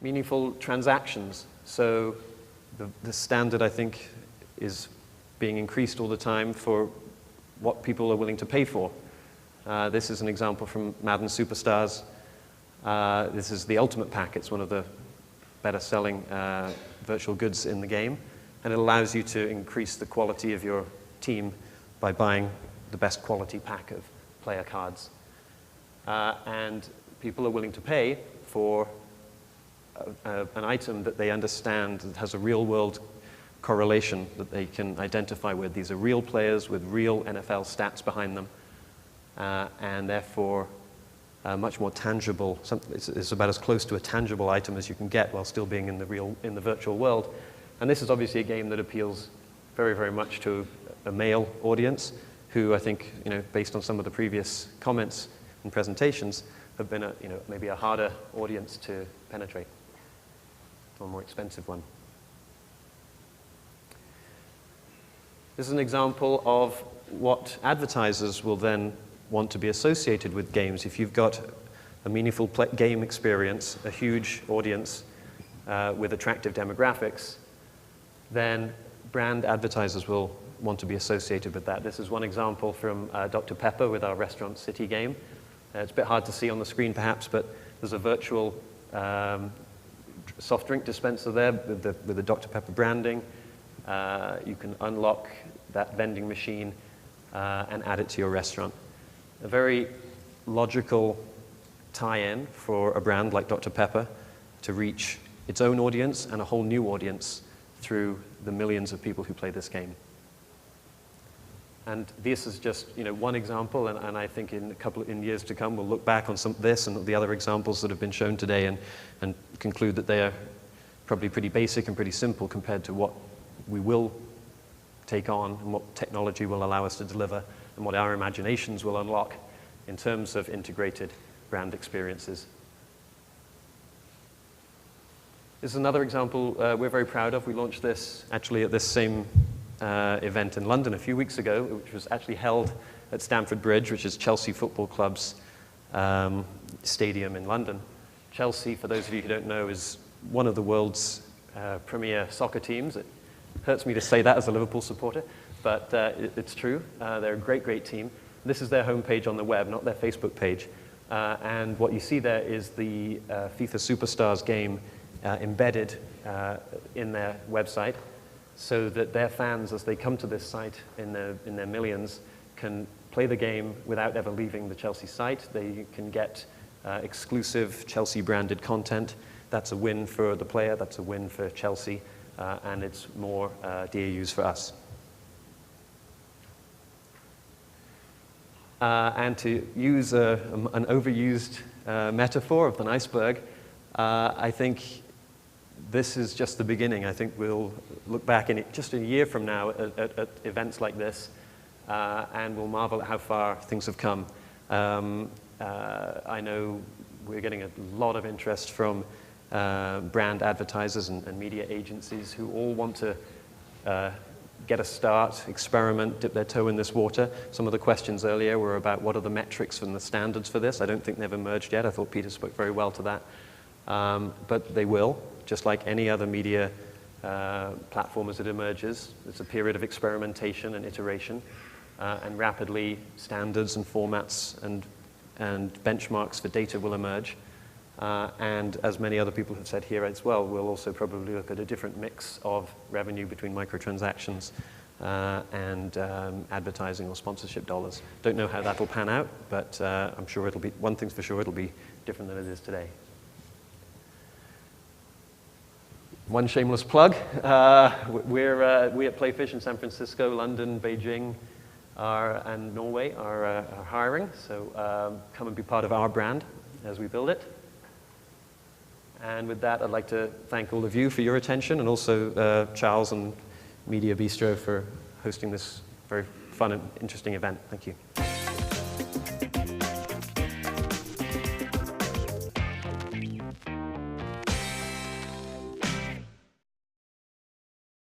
Meaningful transactions. So the standard, I think, is being increased all the time for what people are willing to pay for. This is an example from Madden Superstars. This is the Ultimate Pack. It's one of the better selling virtual goods in the game. And it allows you to increase the quality of your team by buying the best quality pack of player cards. And people are willing to pay for an item that they understand that has a real-world correlation that they can identify with. These are real players with real NFL stats behind them, and therefore much more tangible. It's about as close to a tangible item as you can get while still being in the virtual world. And this is obviously a game that appeals very, very much to a male audience, who I think, based on some of the previous comments and presentations, have been maybe a harder audience to penetrate, or a more expensive one. This is an example of what advertisers will then want to be associated with games. If you've got a meaningful game experience, a huge audience with attractive demographics, then brand advertisers will want to be associated with that. This is one example from Dr. Pepper with our Restaurant City game. It's a bit hard to see on the screen perhaps, but there's a virtual soft drink dispenser there with the Dr. Pepper branding. You can unlock that vending machine and add it to your restaurant. A very logical tie-in for a brand like Dr. Pepper to reach its own audience and a whole new audience through the millions of people who play this game. And this is just one example, and I think in years to come we'll look back on this and the other examples that have been shown today and conclude that they are probably pretty basic and pretty simple compared to what we will take on and what technology will allow us to deliver and what our imaginations will unlock in terms of integrated brand experiences. This is another example we're very proud of. We launched this actually at this same event in London a few weeks ago, which was actually held at Stamford Bridge, which is Chelsea Football Club's stadium in London. Chelsea, for those of you who don't know, is one of the world's premier soccer teams. It hurts me to say that as a Liverpool supporter, but it's true. They're a great, great team. This is their homepage on the web, not their Facebook page. And what you see there is the FIFA Superstars game embedded in their website, so that their fans, as they come to this site in their millions, can play the game without ever leaving the Chelsea site. They can get exclusive Chelsea-branded content. That's a win for the player, that's a win for Chelsea, and it's more DAUs for us. And to use an overused metaphor of an iceberg, I think this is just the beginning. I think we'll look back in just a year from now at events like this, and we'll marvel at how far things have come. I know we're getting a lot of interest from brand advertisers and media agencies who all want to get a start, experiment, dip their toe in this water. Some of the questions earlier were about what are the metrics and the standards for this. I don't think they've emerged yet. I thought Peter spoke very well to that. But they will, just like any other media platform as it emerges. It's a period of experimentation and iteration, and rapidly standards and formats and benchmarks for data will emerge. And as many other people have said here as well, we'll also probably look at a different mix of revenue between microtransactions and advertising or sponsorship dollars. Don't know how that'll pan out, but I'm sure it'll be, one thing's for sure, it'll be different than it is today. One shameless plug, we at Playfish in San Francisco, London, Beijing, and Norway are hiring, so come and be part of our brand as we build it. And with that, I'd like to thank all of you for your attention, and also Charles and Mediabistro for hosting this very fun and interesting event. Thank you.